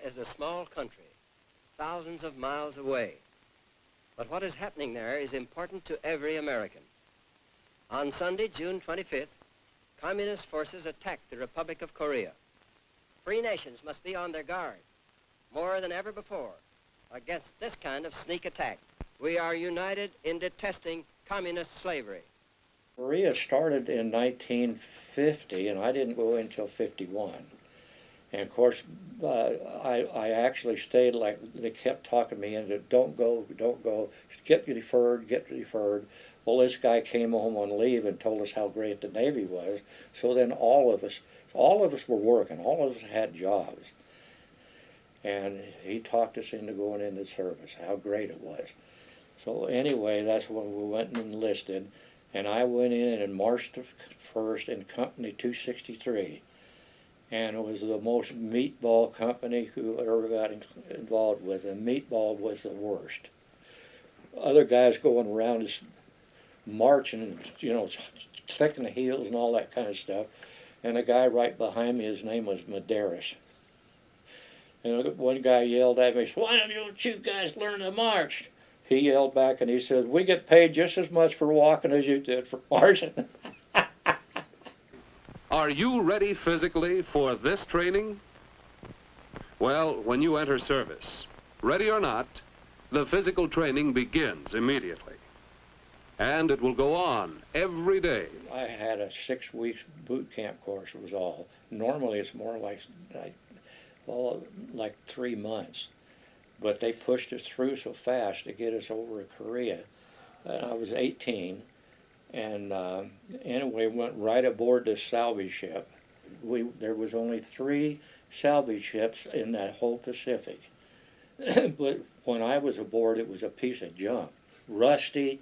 is a small country, thousands of miles away. But what is happening there is important to every American. On Sunday, June 25th, communist forces attacked the Republic of Korea. Free nations must be on their guard, more than ever before, against this kind of sneak attack. We are united in detesting communist slavery. Korea started in 1950, and I didn't go in until 51. And of course, I actually stayed, like they kept talking me into, don't go, get deferred. Well, this guy came home on leave and told us how great the Navy was. So then all of us were working, all of us had jobs. And he talked us into going into service, how great it was. So anyway, that's when we went and enlisted. And I went in March the 1st in Company 263. And it was the most meatball company who ever got involved with, and meatball was the worst. Other guys going around just marching, clicking the heels and all that kind of stuff. And a guy right behind me, his name was Medeiros. And one guy yelled at me, "Why don't you guys learn to march?" He yelled back and he said, "We get paid just as much for walking as you did for marching." Are you ready physically for this training? Well, when you enter service, ready or not, the physical training begins immediately. And it will go on every day. I had a 6 weeks boot camp course, was all. Normally it's more like 3 months. But they pushed us through so fast to get us over to Korea. I was 18. And anyway, went right aboard this salvage ship. There was only 3 salvage ships in that whole Pacific. But when I was aboard, it was a piece of junk. Rusty,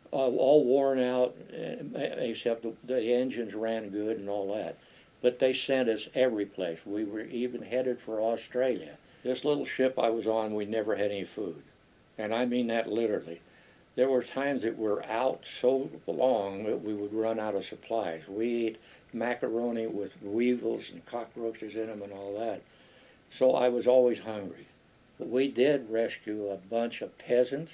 all worn out, except the engines ran good and all that. But they sent us every place. We were even headed for Australia. This little ship I was on, we never had any food. And I mean that literally. There were times that we were out so long that we would run out of supplies. We ate macaroni with weevils and cockroaches in them and all that. So I was always hungry. But we did rescue a bunch of peasants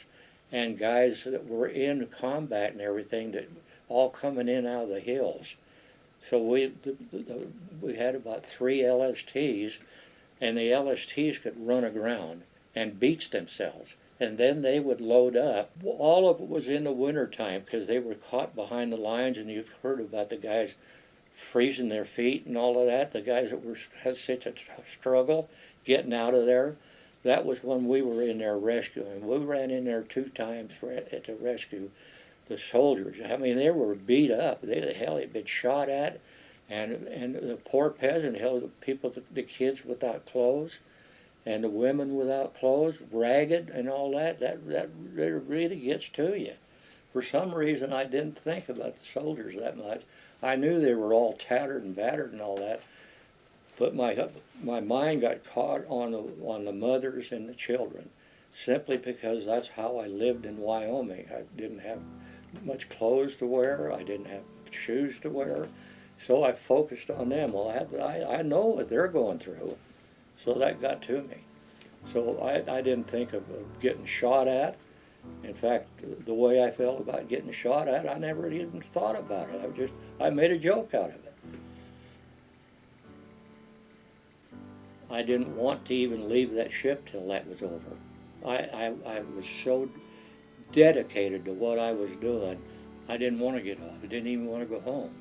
and guys that were in combat and everything, that all coming in out of the hills. So we had about 3 LSTs, and the LSTs could run aground and beach themselves. And then they would load up. All of it was in the wintertime because they were caught behind the lines, and you've heard about the guys freezing their feet and all of that, the guys that had such a struggle getting out of there. That was when we were in there rescuing. We ran in there 2 times to rescue the soldiers. I mean, they were beat up. They had been shot at, and the poor peasant held the kids without clothes, and the women without clothes, ragged and all that. That really gets to you. For some reason, I didn't think about the soldiers that much. I knew they were all tattered and battered and all that, but my mind got caught on the mothers and the children, simply because that's how I lived in Wyoming. I didn't have much clothes to wear. I didn't have shoes to wear, so I focused on them. Well, I know what they're going through. So that got to me. So I didn't think of getting shot at. In fact, the way I felt about getting shot at, I never even thought about it. I made a joke out of it. I didn't want to even leave that ship till that was over. I was so dedicated to what I was doing, I didn't want to get off. I didn't even want to go home,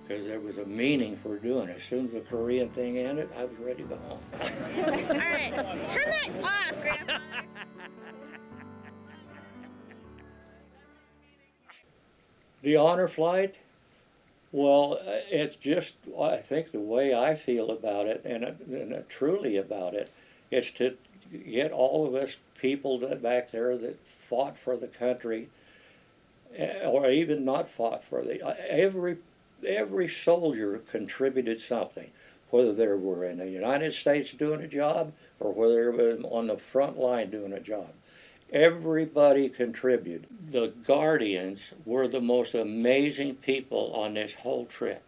because there was a meaning for doing it. As soon as the Korean thing ended, I was ready to go home. All right, turn that off, Grandfather. The honor flight, well, it's just, I think the way I feel about it, and truly about it, is to get all of us people back there that fought for the country, or even not fought for every soldier contributed something, whether they were in the United States doing a job or whether they were on the front line doing a job. Everybody contributed. The Guardians were the most amazing people on this whole trip.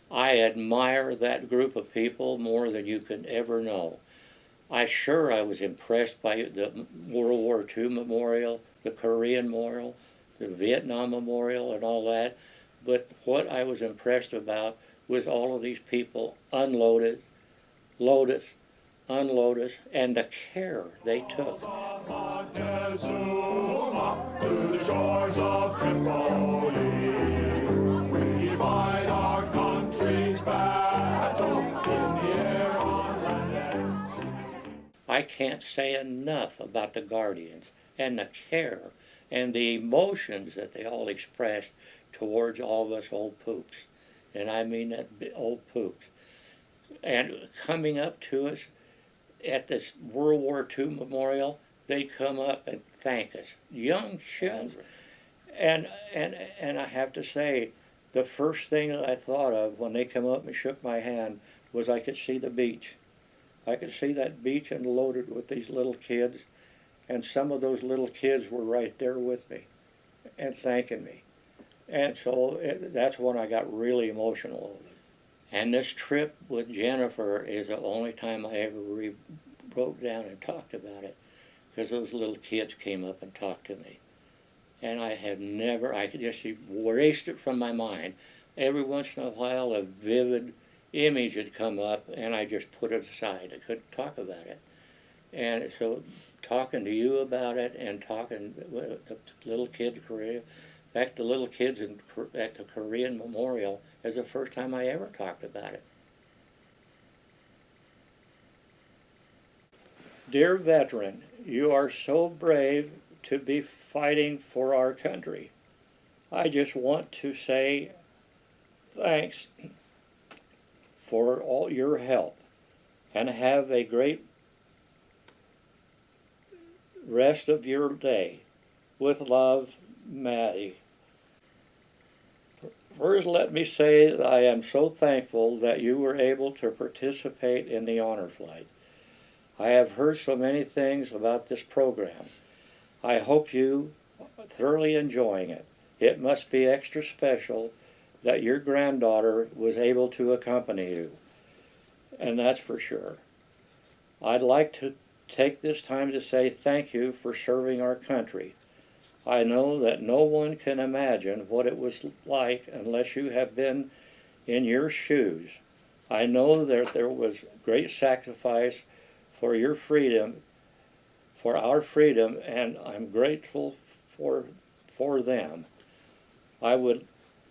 I admire that group of people more than you could ever know. I was impressed by the World War II memorial, the Korean memorial, the Vietnam memorial, and all that. But what I was impressed about was all of these people unload us, unload us, and the care they took. To the shores of Tripoli, we fight our country's battle in the air, on land and sea. I can't say enough about the Guardians and the care and the emotions that they all expressed towards all of us old poops. And I mean that old poops. And coming up to us at this World War II memorial, they'd come up and thank us, young kids. And I have to say, the first thing that I thought of when they come up and shook my hand was I could see the beach. I could see that beach unloaded with these little kids, and some of those little kids were right there with me and thanking me. And so that's when I got really emotional over it. And this trip with Jennifer is the only time I ever broke down and talked about it, because those little kids came up and talked to me. And I could just erased it from my mind. Every once in a while a vivid image had come up and I just put it aside. I couldn't talk about it. And so talking to you about it and talking with the little kids in Korea, in fact the little kids at the Korean memorial is the first time I ever talked about it. Dear veteran, you are so brave to be fighting for our country. I just want to say thanks for all your help, and have a great rest of your day. With love, Maddie. First, let me say that I am so thankful that you were able to participate in the honor flight. I have heard so many things about this program. I hope you are thoroughly enjoying it. It must be extra special that your granddaughter was able to accompany you, and that's for sure. I'd like to take this time to say thank you for serving our country. I know that no one can imagine what it was like unless you have been in your shoes. I know that there was great sacrifice for your freedom, for our freedom, and I'm grateful for them.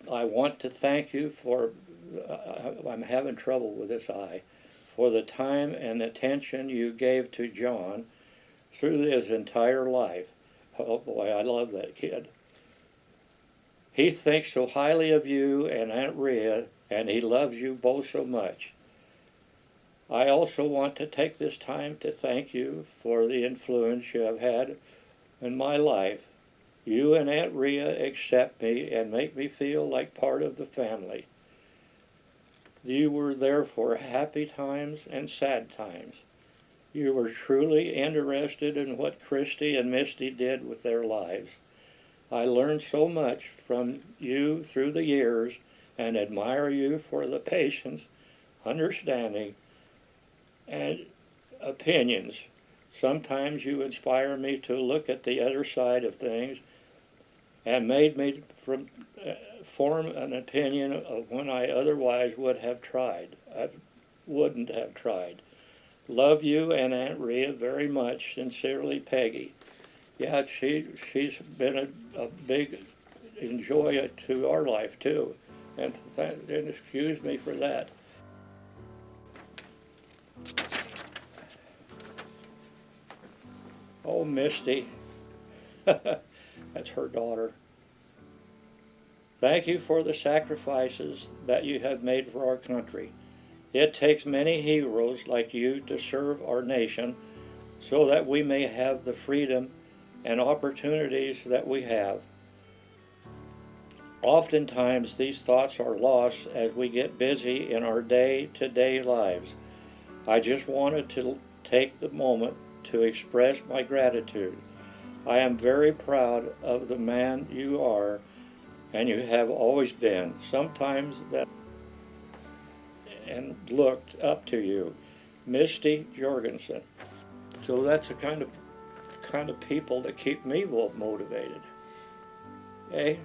I want to thank you for, I'm having trouble with this eye, for the time and attention you gave to John through his entire life. Oh boy, I love that kid. He thinks so highly of you and Aunt Rhea, and he loves you both so much. I also want to take this time to thank you for the influence you have had in my life. You and Aunt Rhea accept me and make me feel like part of the family. You were there for happy times and sad times. You were truly interested in what Christy and Misty did with their lives. I learned so much from you through the years and admire you for the patience, understanding, and opinions. Sometimes you inspire me to look at the other side of things and made me form an opinion of when I otherwise wouldn't have tried. Love you and Aunt Rhea very much. Sincerely, Peggy. Yeah, she's been a big enjoy to our life too, and excuse me for that. Oh, Misty, that's her daughter. Thank you for the sacrifices that you have made for our country. It takes many heroes like you to serve our nation so that we may have the freedom and opportunities that we have. Oftentimes, these thoughts are lost as we get busy in our day-to-day lives. I just wanted to take the moment to express my gratitude. I am very proud of the man you are, and you have always been. Sometimes that and looked up to you. Misty Jorgensen. So that's the kind of people that keep me motivated. Okay?